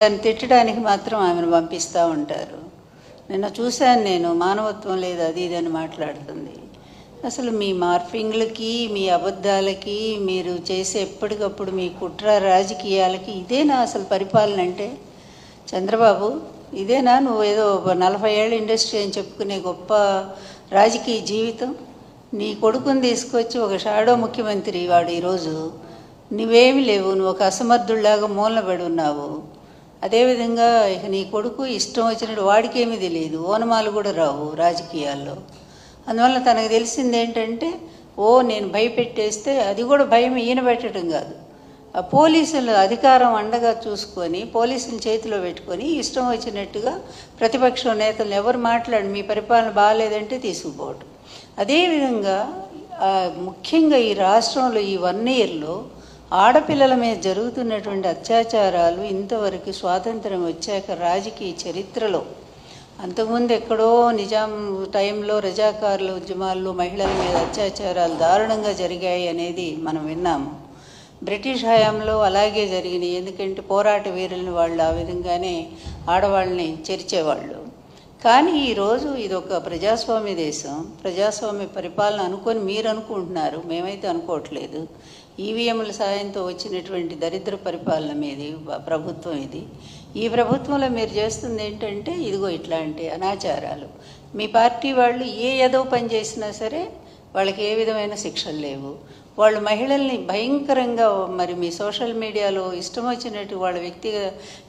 దాన్ని తిట్టడానికి మాత్రం ఆమెను పంపిస్తూ ఉంటారు. నిన్న చూశాను నేను, మానవత్వం లేదు అది ఇదని మాట్లాడుతుంది. అసలు మీ మార్ఫింగ్లకి, మీ అబద్ధాలకి, మీరు చేసే ఎప్పటికప్పుడు మీ కుట్ర రాజకీయాలకి ఇదేనా అసలు పరిపాలన అంటే? చంద్రబాబు, ఇదేనా నువ్వు ఏదో 40 ఏళ్ళ ఇండస్ట్రీ అని చెప్పుకునే గొప్ప రాజకీయ జీవితం? నీ కొడుకుని తీసుకొచ్చి ఒక షాడో ముఖ్యమంత్రి వాడు ఈరోజు, నువ్వేమి లేవు, నువ్వు ఒక అసమర్థుల్లాగా మూలబడి ఉన్నావు. అదేవిధంగా ఇక నీ కొడుకు ఇష్టం వచ్చినట్టు, వాడికేమీ తెలియదు, ఓనమాలు కూడా రావు రాజకీయాల్లో. అందువల్ల తనకు తెలిసింది ఏంటంటే, నేను భయపెట్టేస్తే, అది కూడా భయం ఈయన పెట్టడం కాదు, ఆ పోలీసుల అధికారం అండగా చూసుకొని పోలీసుల చేతిలో పెట్టుకొని ఇష్టం వచ్చినట్టుగా ప్రతిపక్ష నేతలు ఎవరు మాట్లాడి మీ పరిపాలన బాగాలేదంటే తీసుకుపోవటం. అదేవిధంగా ముఖ్యంగా ఈ రాష్ట్రంలో ఈ 1 ఇయర్లో ఆడపిల్లల మీద జరుగుతున్నటువంటి అత్యాచారాలు ఇంతవరకు స్వాతంత్రం వచ్చాక రాజకీయ చరిత్రలో, అంతకుముందు ఎక్కడో నిజాం టైంలో రజాకారుల ఉద్యమాల్లో మహిళల మీద అత్యాచారాలు దారుణంగా జరిగాయి అనేది మనం విన్నాము. బ్రిటిష్ హయాంలో అలాగే జరిగినాయి. ఎందుకంటే పోరాట వీరులను వాళ్ళు ఆ విధంగానే ఆడవాళ్ళని చేర్చేవాళ్ళు. కానీ ఈరోజు ఇది ఒక ప్రజాస్వామ్య దేశం, ప్రజాస్వామ్య పరిపాలన అనుకొని మీరు అనుకుంటున్నారు, మేమైతే అనుకోవట్లేదు. ఈవీఎంల సాయంతో వచ్చినటువంటి దరిద్ర పరిపాలన మీది ప్రభుత్వం ఇది. ఈ ప్రభుత్వంలో మీరు చేస్తుంది ఏంటంటే ఇదిగో ఇట్లాంటి అనాచారాలు. మీ పార్టీ వాళ్ళు ఏదో పని చేసినా సరే వాళ్ళకి ఏ విధమైన శిక్షలు లేవు. వాళ్ళు మహిళల్ని భయంకరంగా మరి మీ సోషల్ మీడియాలో ఇష్టం వచ్చినట్టు వాళ్ళ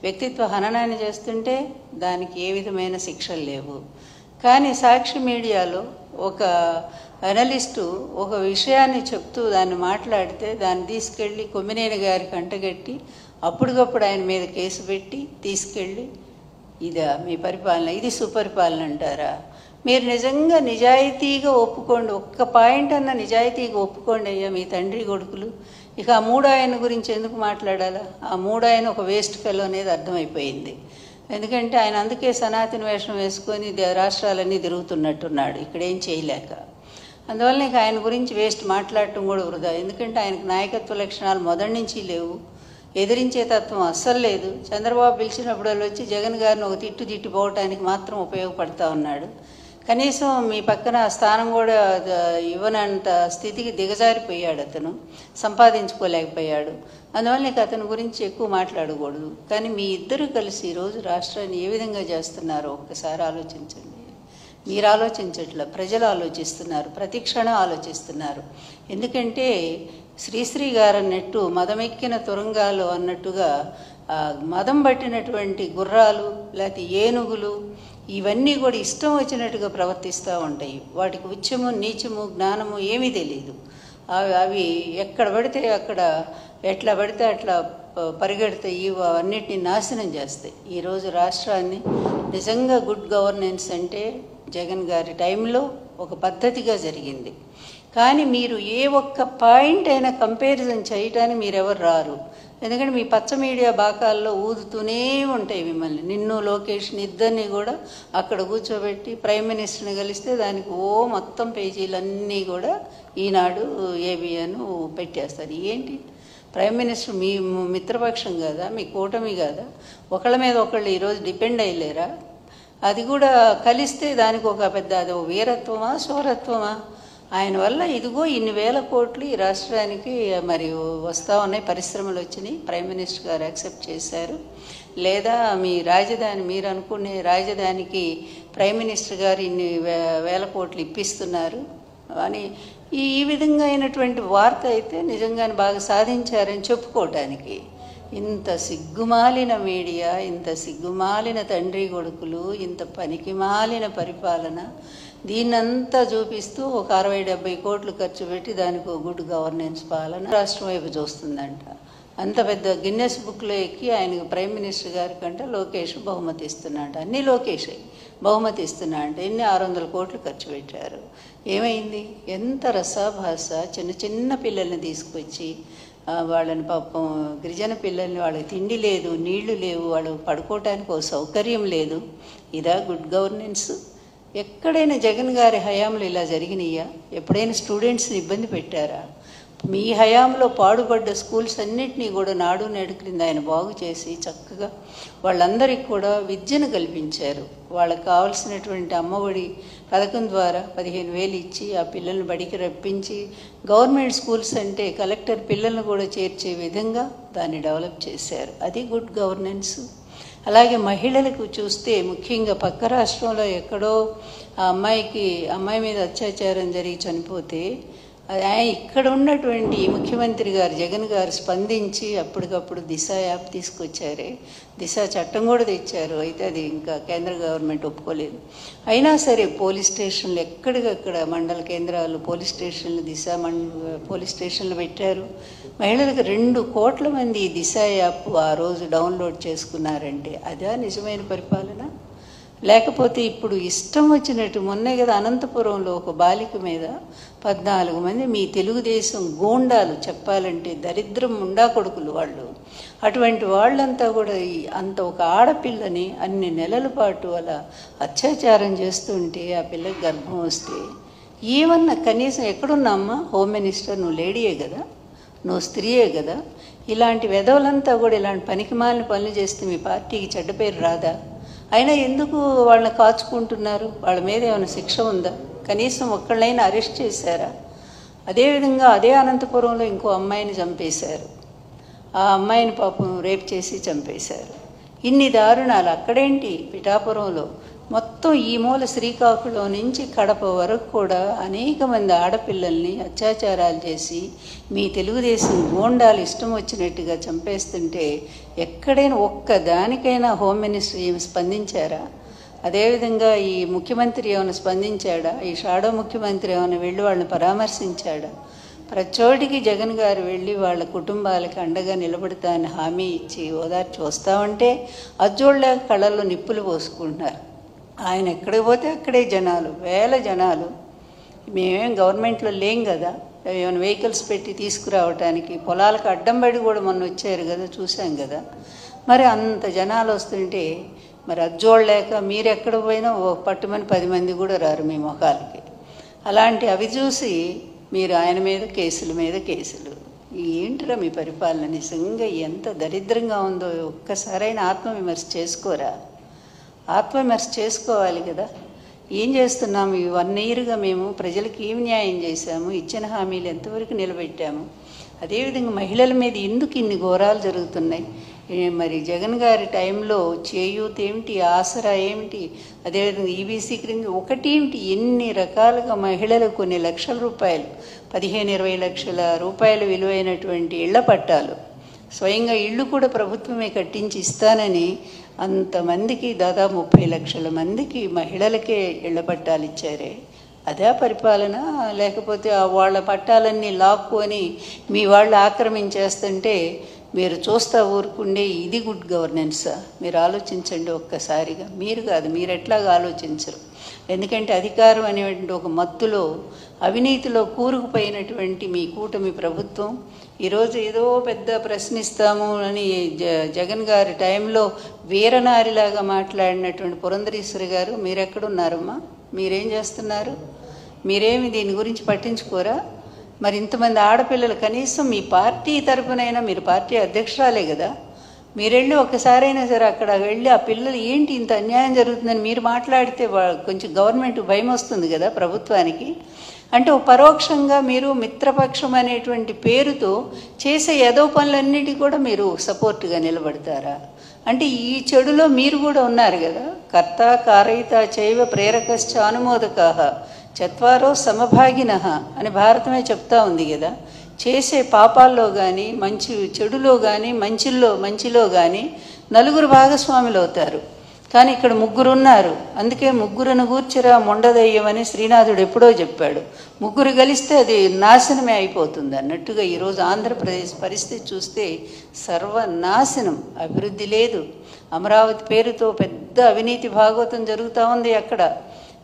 వ్యక్తిత్వ హననాన్ని చేస్తుంటే దానికి ఏ విధమైన శిక్షలు లేవు. కానీ సాక్షి మీడియాలో ఒక అనలిస్టు ఒక విషయాన్ని చెప్తూ దాన్ని మాట్లాడితే దాన్ని తీసుకెళ్ళి కొమ్మినేని గారికి అంటగట్టి అప్పటికప్పుడు ఆయన మీద కేసు పెట్టి తీసుకెళ్ళి, ఇదా మీ పరిపాలన? ఇది సుపరిపాలన అంటారా? మీరు నిజంగా నిజాయితీగా ఒప్పుకోండి, ఒక్క పాయింట్ అన్న నిజాయితీగా ఒప్పుకోండి అయ్యా మీ తండ్రి కొడుకులు. ఇక ఆ 3 ఆయన గురించి ఎందుకు మాట్లాడాలా? ఆ 3 ఆయన ఒక వేస్ట్ ఫెలో అనేది అర్థమైపోయింది. ఎందుకంటే ఆయన అందుకే సనాతన వేషం వేసుకొని రాష్ట్రాలన్నీ తిరుగుతున్నట్టున్నాడు ఇక్కడేం చేయలేక. అందువల్ల ఇక ఆయన గురించి వేస్ట్ మాట్లాడటం కూడా వృధా. ఎందుకంటే ఆయనకు నాయకత్వ లక్షణాలు మొదటి నుంచి లేవు, ఎదిరించే తత్వం అస్సలు లేదు. చంద్రబాబు పిలిచినప్పుడు వచ్చి జగన్ గారిని ఒక తిట్టిపోవటానికి మాత్రం ఉపయోగపడతా ఉన్నాడు. కనీసం మీ పక్కన స్థానం కూడా ఇవ్వనంత స్థితికి దిగజారిపోయాడు, అతను సంపాదించుకోలేకపోయాడు. అందువల్ల ఇక అతని గురించి ఎక్కువ మాట్లాడకూడదు. కానీ మీ ఇద్దరు కలిసి ఈరోజు రాష్ట్రాన్ని ఏ విధంగా చేస్తున్నారో ఒక్కసారి ఆలోచించండి. మీరు ఆలోచించట్లా, ప్రజలు ఆలోచిస్తున్నారు, ప్రతి క్షణం ఆలోచిస్తున్నారు. ఎందుకంటే శ్రీశ్రీ గారు అన్నట్టు మదమెక్కిన తురంగాలు అన్నట్టుగా మదం పట్టినటువంటి గుర్రాలు లేకపోతే ఏనుగులు ఇవన్నీ కూడా ఇష్టం వచ్చినట్టుగా ప్రవర్తిస్తూ ఉంటాయి. వాటికి ఉచ్చము నీచము జ్ఞానము ఏమీ తెలియదు. అవి ఎక్కడ పడితే అక్కడ ఎట్లా పడితే అట్లా పరిగెడతాయి, అన్నిటిని నాశనం చేస్తాయి. ఈరోజు రాష్ట్రాన్ని నిజంగా గుడ్ గవర్నెన్స్ అంటే జగన్ గారి టైంలో ఒక పద్ధతిగా జరిగింది. కానీ మీరు ఏ ఒక్క పాయింట్ అయినా కంపారిజన్ చేయటానికి మీరెవరు రారు. ఎందుకంటే మీ పచ్చ మీడియా బాకాల్లో ఊదుతూనే ఉంటాయి మిమ్మల్ని. నిన్ను లోకేష్ని ఇద్దరిని కూడా అక్కడ కూర్చోబెట్టి ప్రైమ్ మినిస్టర్ని కలిస్తే దానికి మొత్తం పేజీలన్నీ కూడా ఈనాడు ఏబిఎన్ పెట్టేస్తారు. ఏంటి ప్రైమ్ మినిస్టర్ మీ మిత్రపక్షం కదా, మీ కూటమి కదా, ఒకళ్ళ మీద ఒకళ్ళు ఈరోజు డిపెండ్ అయ్యలేరా? అది కూడా కలిస్తే దానికి ఒక పెద్ద అది వీరత్వమా శౌరత్వమా? ఆయన వల్ల ఇదిగో ఇన్ని వేల కోట్లు ఈ రాష్ట్రానికి మరి వస్తూ ఉన్నాయి, పరిశ్రమలు వచ్చినాయి, ప్రైమ్ మినిస్టర్ గారు యాక్సెప్ట్ చేశారు. లేదా మీ రాజధాని, మీరు అనుకునే రాజధానికి ప్రైమ్ మినిస్టర్ గారు ఇన్ని వేల కోట్లు ఇప్పిస్తున్నారు అని ఈ విధంగా అయినటువంటి వార్త అయితే నిజంగానే బాగా సాధించారని చెప్పుకోవటానికి. ఇంత సిగ్గుమాలిన మీడియా, ఇంత సిగ్గుమాలిన తండ్రి కొడుకులు, ఇంత పనికిమాలిన పరిపాలన, దీన్నంతా చూపిస్తూ ఒక 60-70 కోట్లు ఖర్చు పెట్టి దానికి ఒక గుడ్ గవర్నెన్స్ పాలన రాష్ట్రం వైపు చూస్తుందంట. అంత పెద్ద గిన్నెస్ బుక్లో ఎక్కి ఆయనకు ప్రైమ్ మినిస్టర్ గారి కంటే లోకేష్ బహుమతి ఇస్తున్నాడు. అన్నీ లోకేష్ బహుమతి ఇస్తున్నాడు. ఎన్ని 600 కోట్లు ఖర్చు పెట్టారు. ఏమైంది? ఎంత రసాభాస. చిన్న పిల్లల్ని తీసుకొచ్చి వాళ్ళని పాపం గిరిజన పిల్లల్ని, వాళ్ళకి తిండి లేదు, నీళ్లు లేవు, వాళ్ళు పడుకోవటానికి ఒక సౌకర్యం లేదు. ఇదా గుడ్ గవర్నెన్స్? ఎక్కడైనా జగన్ గారి హయాంలో ఇలా జరిగినాయా? ఎప్పుడైనా స్టూడెంట్స్ని ఇబ్బంది పెట్టారా? మీ హయాంలో పాడుపడ్డ స్కూల్స్ అన్నింటినీ కూడా నాడు నేడు క్రింద ఆయన బాగు చేసి చక్కగా వాళ్ళందరికీ కూడా విద్యను కల్పించారు. వాళ్ళకి కావాల్సినటువంటి అమ్మఒడి పథకం ద్వారా 15,000 ఇచ్చి ఆ పిల్లల్ని బడికి రప్పించి గవర్నమెంట్ స్కూల్స్ అంటే కలెక్టర్ పిల్లల్ని కూడా చేర్చే విధంగా దాన్ని డెవలప్ చేశారు. అది గుడ్ గవర్నెన్స్. అలాగే మహిళలకు చూస్తే ముఖ్యంగా పక్క రాష్ట్రంలో ఎక్కడో ఆ అమ్మాయి మీద అత్యాచారం జరిగి చనిపోతే ఇక్కడ ఉన్నటువంటి ముఖ్యమంత్రి గారు జగన్ గారు స్పందించి అప్పటికప్పుడు దిశ యాప్ తీసుకొచ్చారే, దిశ చట్టం కూడా తెచ్చారు. అయితే అది ఇంకా కేంద్ర గవర్నమెంట్ ఒప్పుకోలేదు. అయినా సరే పోలీస్ స్టేషన్లు ఎక్కడికక్కడ మండల కేంద్రాలు పోలీస్ స్టేషన్లు పోలీస్ స్టేషన్లు పెట్టారు. మహిళలకు 2 కోట్ల మంది దిశ యాప్ ఆ రోజు డౌన్లోడ్ చేసుకున్నారంటే అదా నిజమైన పరిపాలన? లేకపోతే ఇప్పుడు ఇష్టం వచ్చినట్టు మొన్నే కదా అనంతపురంలో ఒక బాలిక మీద 14 మంది మీ తెలుగుదేశం గూండాలు, చెప్పాలంటే దరిద్రం ఉండా కొడుకులు వాళ్ళు, అటువంటి వాళ్ళంతా కూడా అంత ఒక ఆడపిల్లని అన్ని నెలల పాటు అలా అత్యాచారం చేస్తుంటే ఆ పిల్లకి గర్భం వస్తే ఏమన్నా కనీసం ఎక్కడున్నామ్మా హోమ్ మినిస్టర్? నువ్వు లేడీయే కదా, నువ్వు స్త్రీయే కదా. ఇలాంటి వెధవలంతా కూడా ఇలాంటి పనికిమాలిన పనులు చేస్తే మీ పార్టీకి చెడ్డ పేరు రాదా? అయినా ఎందుకు వాళ్ళని కాచుకుంటున్నారు? వాళ్ళ మీద ఏమైనా శిక్ష ఉందా? కనీసం ఒక్కళ్ళైనా అరెస్ట్ చేశారా? అదేవిధంగా అదే అనంతపురంలో ఇంకో అమ్మాయిని చంపేశారు. ఆ అమ్మాయిని పాపం రేప్ చేసి చంపేశారు. ఇన్ని దారుణాలు అక్కడేంటి పిఠాపురంలో, మొత్తం ఈ మూల శ్రీకాకుళం నుంచి కడప వరకు కూడా అనేక మంది ఆడపిల్లల్ని అత్యాచారాలు చేసి మీ తెలుగుదేశం గూండాలు ఇష్టం వచ్చినట్టుగా చంపేస్తుంటే ఎక్కడైనా ఒక్కదానికైనా హోమ్ మినిస్టర్ ఏమి స్పందించారా? అదేవిధంగా ఈ ముఖ్యమంత్రి ఏమైనా స్పందించాడా? ఈ షాడో ముఖ్యమంత్రి ఏమైనా వెళ్ళి వాళ్ళని పరామర్శించాడా? ప్రచోటికి జగన్ గారు వెళ్ళి వాళ్ళ కుటుంబాలకు అండగా నిలబడతా అని హామీ ఇచ్చి ఓదార్చి వస్తామంటే అజ్జోళ్ళ కళ్ళల్లో నిప్పులు పోసుకుంటున్నారు. ఆయన ఎక్కడికి పోతే అక్కడే జనాలు, వేల జనాలు. మేమేం గవర్నమెంట్లో లేం కదా, ఏమైనా వెహికల్స్ పెట్టి తీసుకురావటానికి పొలాలకు అడ్డం పడి కూడా మొన్న వచ్చారు కదా, చూసాం కదా. మరి అంత జనాలు వస్తుంటే మరి అజ్జోళ్ళలేక మీరు ఎక్కడ పోయినా పట్టుమని 10 మంది కూడా రారు మీ మొఖాలకి. అలాంటి అవి చూసి మీరు ఆయన మీద కేసుల మీద కేసులు. ఏంటిరా మీ పరిపాలన? నిజంగా ఎంత దరిద్రంగా ఉందో ఒక్కసారైనా ఆత్మవిమర్శ చేసుకోరా? ఆత్మవిమర్శ చేసుకోవాలి కదా. ఏం చేస్తున్నాము? ఈ 1 ఇయర్గా మేము ప్రజలకు ఏం న్యాయం చేశాము? ఇచ్చిన హామీలు ఎంతవరకు నిలబెట్టాము? అదేవిధంగా మహిళల మీద ఎందుకు ఇన్ని ఘోరాలు జరుగుతున్నాయి? మరి జగన్ గారి టైంలో చేయూత ఏమిటి, ఆసరా ఏమిటి, అదేవిధంగా ఈబీసీ క్రింద ఒకటేమిటి, ఎన్ని రకాలుగా మహిళలకు కొన్ని లక్షల రూపాయలు, 15-20 లక్షల రూపాయలు విలువైనటువంటి ఇళ్ల పట్టాలు, స్వయంగా ఇళ్ళు కూడా ప్రభుత్వమే కట్టించి ఇస్తానని అంతమందికి దాదాపు 30 లక్షల మందికి మహిళలకే ఇళ్ల పట్టాలు ఇచ్చారే. అదే పరిపాలన? లేకపోతే వాళ్ళ పట్టాలన్నీ లాక్కొని మీ వాళ్ళు ఆక్రమించేస్తుంటే మీరు చూస్తా ఊరుకుండే ఇది గుడ్ గవర్నెన్సా? మీరు ఆలోచించండి ఒక్కసారిగా. మీరు కాదు, మీరు ఎట్లాగా ఆలోచించరు. ఎందుకంటే అధికారం అనేటువంటి ఒక మత్తులో అవినీతిలో కూరుకుపోయినటువంటి మీ కూటమి ప్రభుత్వం ఈరోజు ఏదో పెద్ద ప్రశ్నిస్తాము అని జగన్ గారి టైంలో వీరనారిలాగా మాట్లాడినటువంటి పురంధరేశ్వరి గారు మీరెక్కడున్నారమ్మా? మీరేం చేస్తున్నారు? మీరేమి దీని గురించి పట్టించుకోరా? మరి ఇంతమంది ఆడపిల్లలు కనీసం మీ పార్టీ తరపునైనా, మీరు పార్టీ అధ్యక్షురాలే కదా, మీరెళ్ళి ఒకసారైనా సరే అక్కడ వెళ్ళి ఆ పిల్లలు ఏంటి ఇంత అన్యాయం జరుగుతుందని మీరు మాట్లాడితే కొంచెం గవర్నమెంట్ భయం వస్తుంది కదా ప్రభుత్వానికి. అంటే పరోక్షంగా మీరు మిత్రపక్షం అనేటువంటి పేరుతో చేసే ఏదో పనులన్నిటి కూడా మీరు సపోర్ట్గా నిలబడతారా? అంటే ఈ చెడులో మీరు కూడా ఉన్నారు కదా. కర్త కారయిత చైవ ప్రేరకశ్చ అనుమోదకాః చత్వారో సమభాగినః అని భారతమే చెప్తా ఉంది కదా. చేసే పాపాల్లో కానీ చెడులో కానీ మంచిలో కానీ నలుగురు భాగస్వాములు అవుతారు. కానీ ఇక్కడ 3 ఉన్నారు. అందుకే 3ను గూర్చిరా మొండదయ్యం అని శ్రీనాథుడు ఎప్పుడో చెప్పాడు. 3 కలిస్తే అది నాశనమే అయిపోతుంది అన్నట్టుగా ఈరోజు ఆంధ్రప్రదేశ్ పరిస్థితి చూస్తే సర్వనాశనం, అభివృద్ధి లేదు. అమరావతి పేరుతో పెద్ద అవినీతి భాగవతం జరుగుతూ ఉంది అక్కడ.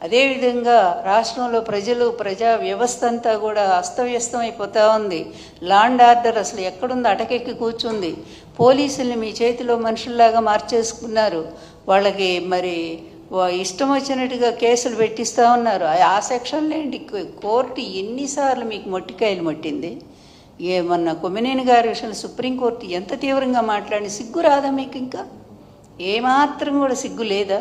అదేవిధంగా రాష్ట్రంలో ప్రజా వ్యవస్థ అంతా కూడా అస్తవ్యస్తం అయిపోతూ ఉంది. లాండ్ ఆర్డర్ అసలు ఎక్కడుంది, అటకెక్కి కూర్చుంది. పోలీసుల్ని మీ చేతిలో మనుషుల్లాగా మార్చేసుకున్నారు. వాళ్ళకి మరి ఇష్టం వచ్చినట్టుగా కేసులు పెట్టిస్తూ ఉన్నారు. ఆ సెక్షన్లో ఏంటి? కోర్టు ఎన్నిసార్లు మీకు మొట్టికాయలు మొట్టింది? ఏమన్నా కొమ్మినేని గారి విషయంలో సుప్రీంకోర్టు ఎంత తీవ్రంగా మాట్లాడి సిగ్గు రాదా మీకు? ఇంకా ఏమాత్రం కూడా సిగ్గు లేదా?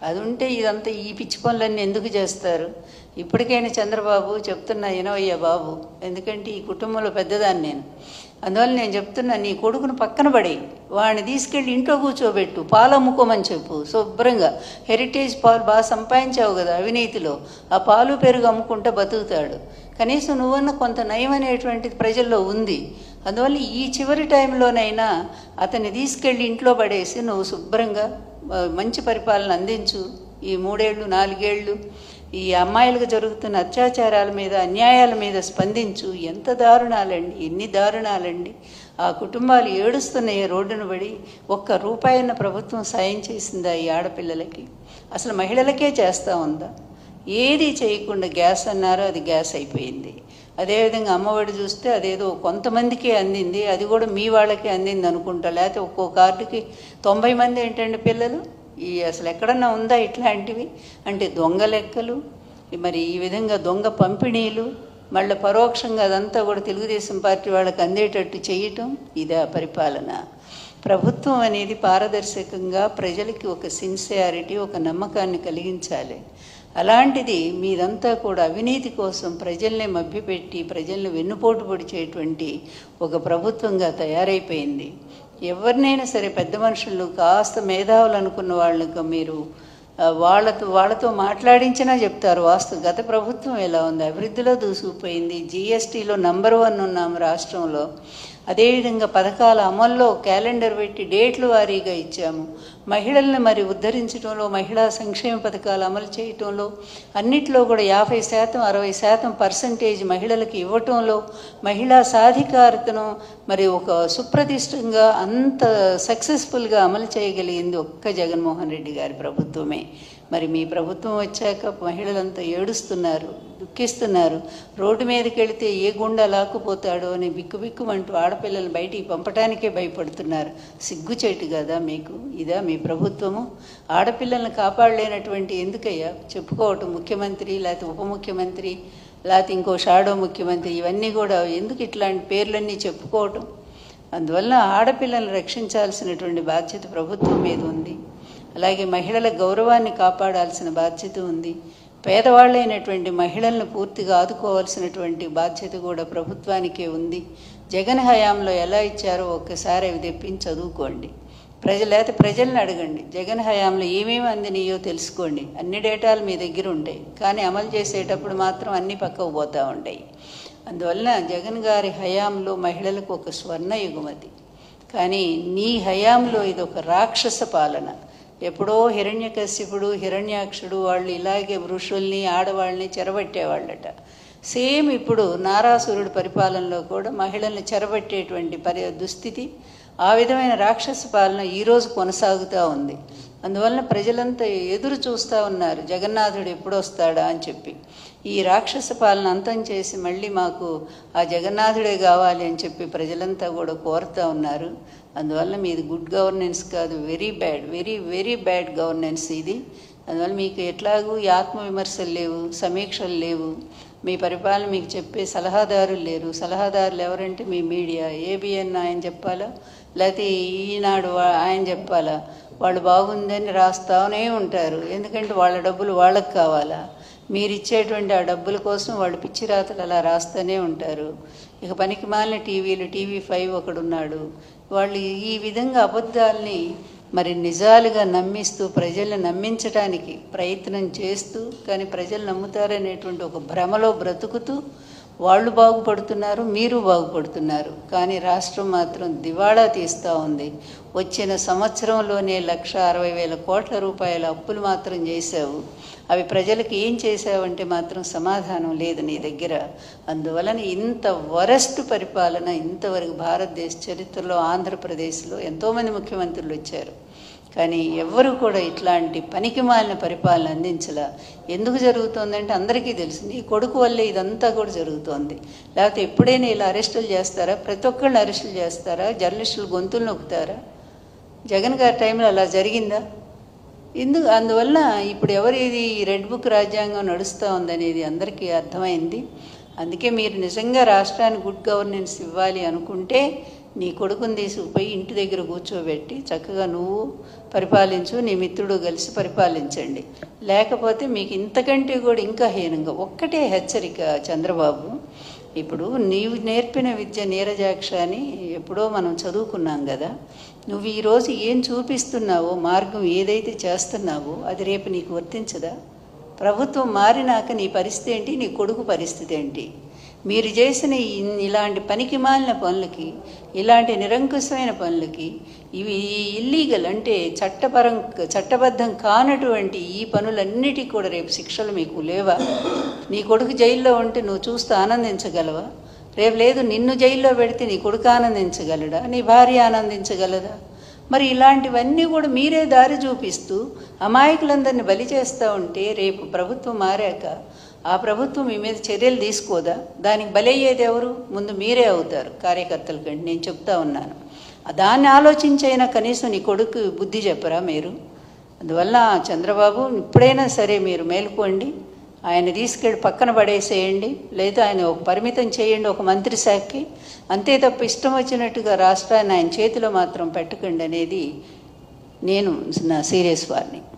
అది ఉంటే ఇదంతా ఈ పిచ్చి పనులన్నీ ఎందుకు చేస్తారు? ఇప్పటికైనా చంద్రబాబు చెప్తున్నా వినవయ్యా బాబు, ఎందుకంటే ఈ కుటుంబంలో పెద్దదాన్ని నేను. అందువల్ల నేను చెప్తున్నా, నీ కొడుకును పక్కన పడి వాడిని తీసుకెళ్ళి ఇంట్లో కూర్చోబెట్టు, పాలు అమ్ముకోమని చెప్పు శుభ్రంగా. హెరిటేజ్ పాలు బాగా సంపాదించావు కదా అవినీతిలో, ఆ పాలు పెరుగు అమ్ముకుంటూ బతుకుతాడు. కనీసం నువ్వన్న కొంత నయం అనేటువంటిది ప్రజల్లో ఉంది. అందువల్ల ఈ చివరి టైంలోనైనా అతన్ని తీసుకెళ్ళి ఇంట్లో పడేసి నువ్వు శుభ్రంగా మంచి పరిపాలన అందించు. ఈ 3 ఏళ్ళు 4 ఏళ్ళు ఈ అమ్మాయిలకు జరుగుతున్న అత్యాచారాల మీద అన్యాయాల మీద స్పందించు. ఎంత దారుణాలండి, ఎన్ని దారుణాలండి. ఆ కుటుంబాలు ఏడుస్తున్నాయి రోడ్డును పడి. ఒక్క రూపాయన్న ప్రభుత్వం సాయం చేసిందా ఈ ఆడపిల్లలకి? అసలు మహిళలకే చేస్తూ ఉందా? ఏది చేయకుండా గ్యాస్ అన్నారో అది గ్యాస్ అయిపోయింది. అదేవిధంగా అమ్మఒడి చూస్తే అదేదో కొంతమందికే అందింది, అది కూడా మీ వాళ్ళకే అందింది అనుకుంటా. లేకపోతే ఒక్కో కార్డుకి 90 మంది ఏంటండి పిల్లలు? ఈ అసలు ఎక్కడన్నా ఉందా ఇట్లాంటివి? అంటే దొంగ లెక్కలు, మరి ఈ విధంగా దొంగ పంపిణీలు, మళ్ళీ పరోక్షంగా అదంతా కూడా తెలుగుదేశం పార్టీ వాళ్ళకి అందేటట్టు చేయటం, ఇదా పరిపాలన? ప్రభుత్వం అనేది పారదర్శకంగా ప్రజలకి ఒక సిన్సియారిటీ, ఒక నమ్మకాన్ని కలిగించాలి. అలాంటిది మీదంతా కూడా అవినీతి కోసం ప్రజల్ని మభ్యపెట్టి ప్రజల్ని వెన్నుపోటు పొడిచేటువంటి ఒక ప్రభుత్వంగా తయారైపోయింది. ఎవరినైనా సరే పెద్ద మనుషులు కాస్త మేధావులు అనుకున్న వాళ్ళకి మీరు వాళ్ళతో మాట్లాడించినా చెప్తారు గత ప్రభుత్వం ఎలా ఉంది, అభివృద్ధిలో దూసుకుపోయింది, జీఎస్టీలో నంబర్ 1 ఉన్నాము రాష్ట్రంలో. అదేవిధంగా పథకాల అమల్లో క్యాలెండర్ పెట్టి డేట్లు వారీగా ఇచ్చాము. మహిళల్ని మరి ఉద్ధరించడంలో, మహిళా సంక్షేమ పథకాలు అమలు చేయటంలో అన్నిట్లో కూడా 50% 60% మహిళలకు ఇవ్వటంలో, మహిళా సాధికారతను మరి ఒక సుప్రతిష్టంగా అంత సక్సెస్ఫుల్గా అమలు చేయగలిగింది ఒక్క జగన్మోహన్ రెడ్డి గారి ప్రభుత్వమే. మరి మీ ప్రభుత్వం వచ్చాక మహిళలంతా ఏడుస్తున్నారు, దుఃఖిస్తున్నారు. రోడ్డు మీదకి వెళితే ఏ గుండా లాక్కుపోతాడో అని బిక్కుబిక్కుమంటూ ఆడపిల్లలను బయటికి పంపటానికే భయపడుతున్నారు. సిగ్గుచేటు కదా మీకు? ఇదా మీ ప్రభుత్వము? ఆడపిల్లలను కాపాడలేనటువంటి ఎందుకయ్యా చెప్పుకోవటం? ముఖ్యమంత్రి లేకపోతే ఉప ముఖ్యమంత్రి లేకపోతే ఇంకో షాడో ముఖ్యమంత్రి, ఇవన్నీ కూడా ఎందుకు ఇట్లాంటి పేర్లన్నీ చెప్పుకోవటం? అందువల్ల ఆడపిల్లలను రక్షించాల్సినటువంటి బాధ్యత ప్రభుత్వం మీద ఉంది. అలాగే మహిళల గౌరవాన్ని కాపాడాల్సిన బాధ్యత ఉంది. పేదవాళ్ళైనటువంటి మహిళలను పూర్తిగా ఆదుకోవాల్సినటువంటి బాధ్యత కూడా ప్రభుత్వానికే ఉంది. జగన్ హయాంలో ఎలా ఇచ్చారో ఒక్కసారి అవి తెప్పించి చదువుకోండి. ప్రజల్ని అడగండి, జగన్ హయాంలో ఏమేమి అందినాయో తెలుసుకోండి. అన్ని డేటాలు మీ దగ్గర ఉంటాయి, కానీ అమలు చేసేటప్పుడు మాత్రం అన్నీ పక్కకు పోతూ ఉంటాయి. అందువల్ల జగన్ గారి హయాంలో మహిళలకు ఒక స్వర్ణ యుగమది. కానీ నీ హయాంలో ఇది ఒక రాక్షస పాలన. ఎప్పుడో హిరణ్యకశ్యపుడు, హిరణ్యాక్షుడు వాళ్ళు ఇలాగే ఋషుల్ని ఆడవాళ్ళని చెరబట్టేవాళ్ళట. సేమ్ ఇప్పుడు నారాసురుడి పరిపాలనలో కూడా మహిళల్ని చెరబట్టేటువంటి దుస్థితి, ఆ విధమైన రాక్షస పాలన ఈరోజు కొనసాగుతూ ఉంది. అందువలన ప్రజలంతా ఎదురు చూస్తూ ఉన్నారు జగన్నాథుడు ఎప్పుడు వస్తాడా అని చెప్పి. ఈ రాక్షస పాలన అంతం చేసి మళ్ళీ మాకు ఆ జగన్నాథుడే కావాలి అని చెప్పి ప్రజలంతా కూడా కోరుతూ ఉన్నారు. అందువల్ల మీది గుడ్ గవర్నెన్స్ కాదు, వెరీ బ్యాడ్ గవర్నెన్స్ ఇది. అందువల్ల మీకు ఎట్లాగూ ఈ ఆత్మవిమర్శలు లేవు, సమీక్షలు లేవు, మీ పరిపాలన మీకు చెప్పే సలహాదారులు లేరు. సలహాదారులు ఎవరంటే మీ మీడియా, ఏబిఎన్ ఆయన చెప్పాలా లేకపోతే ఈనాడు ఆయన చెప్పాలా? వాళ్ళు బాగుందని రాస్తూనే ఉంటారు, ఎందుకంటే వాళ్ళ డబ్బులు వాళ్ళకి కావాలా? మీరు ఇచ్చేటువంటి ఆ డబ్బుల కోసం వాళ్ళు పిచ్చి రాతలు అలా రాస్తూనే ఉంటారు. ఇక పనికి మాలిన టీవీలు, TV5 ఒకడున్నాడు. వాళ్ళు ఈ విధంగా అబద్ధాలని మరి నిజాలుగా నమ్మిస్తూ ప్రజల్ని నమ్మించడానికి ప్రయత్నం చేస్తూ, కానీ ప్రజలు నమ్ముతారనేటువంటి ఒక భ్రమలో బ్రతుకుతూ వాళ్ళు బాగుపడుతున్నారు, మీరు బాగుపడుతున్నారు. కానీ రాష్ట్రం మాత్రం దివాళా తీస్తూ ఉంది. వచ్చిన సంవత్సరంలోనే 1,60,000 కోట్ల రూపాయల అప్పులు మాత్రం చేశావు. అవి ప్రజలకు ఏం చేశావంటే మాత్రం సమాధానం లేదు నీ దగ్గర. అందువలన ఇంత వరస్ట్ పరిపాలన ఇంతవరకు భారతదేశ చరిత్రలో ఆంధ్రప్రదేశ్లో ఎంతోమంది ముఖ్యమంత్రులు వచ్చారు, కానీ ఎవ్వరూ కూడా ఇట్లాంటి పనికిమాలిన పరిపాలన అందించలా. ఎందుకు జరుగుతోందంటే అందరికీ తెలుసు, నీ కొడుకు వల్లే ఇదంతా కూడా జరుగుతోంది. లేకపోతే ఎప్పుడైనా ఇలా అరెస్టులు చేస్తారా? ప్రతి ఒక్కళ్ళని అరెస్టులు చేస్తారా? జర్నలిస్టులు గొంతులు నొక్కుతారా? జగన్ గారి టైంలో అలా జరిగిందా? అందువల్ల ఇప్పుడు ఎవరిది రెడ్ బుక్ రాజ్యాంగం నడుస్తూ ఉందనేది అందరికీ అర్థమైంది. అందుకే మీరు నిజంగా రాష్ట్రానికి గుడ్ గవర్నెన్స్ ఇవ్వాలి అనుకుంటే నీ కొడుకుని తీసుకుపోయి ఇంటి దగ్గర కూర్చోబెట్టి చక్కగా నువ్వు పరిపాలించు, నీ మిత్రుడు కలిసి పరిపాలించండి. లేకపోతే మీకు ఇంతకంటే కూడా ఇంకా హీనంగా. ఒక్కటే హెచ్చరిక చంద్రబాబు, ఇప్పుడు నీవు నేర్పిన విద్య నీరజాక్ష అని ఎప్పుడో మనం చదువుకున్నాం కదా. నువ్వు ఈరోజు ఏం చూపిస్తున్నావో, మార్గం ఏదైతే చేస్తున్నావో అది రేపు నీకు వర్తించదా? ప్రభుత్వం మారినాక నీ పరిస్థితి ఏంటి, నీ కొడుకు పరిస్థితి ఏంటి? మీరు చేసిన ఇలాంటి పనికి మాలిన పనులకి, ఇలాంటి నిరంకుశమైన పనులకి, ఇవి ఇల్లీగల్ అంటే చట్టబద్ధం కానటువంటి ఈ పనులన్నిటికీ కూడా రేపు శిక్షలు మీకు లేవా? నీ కొడుకు జైల్లో ఉంటే నువ్వు చూస్తూ ఆనందించగలవా? రేపు లేదు, నిన్ను జైల్లో పెడితే నీ కొడుకు ఆనందించగలడా? నీ భార్య ఆనందించగలదా? మరి ఇలాంటివన్నీ కూడా మీరే దారి చూపిస్తూ అమాయకులందరినీ బలి చేస్తూ ఉంటే రేపు ప్రభుత్వం మారాక ఆ ప్రభుత్వం మీ మీద చర్యలు తీసుకోదా? దానికి బలయ్యేది ఎవరు? ముందు మీరే అవుతారు కార్యకర్తల కంటే, నేను చెప్తా ఉన్నాను. దాన్ని ఆలోచించైనా కనీసం నీ కొడుకు బుద్ధి చెప్పరా మీరు? అందువల్ల చంద్రబాబు ఇప్పుడైనా సరే మీరు మేలుకోండి, ఆయన తీసుకెళ్ళి పక్కన పడేసేయండి, లేదా ఆయన ఒక పరిమితం చేయండి ఒక మంత్రి శాఖకి. అంతే తప్ప ఇష్టం వచ్చినట్టుగా రాష్ట్రాన్ని ఆయన చేతిలో మాత్రం పెట్టకండి అనేది నేను నా సీరియస్ వార్నింగ్.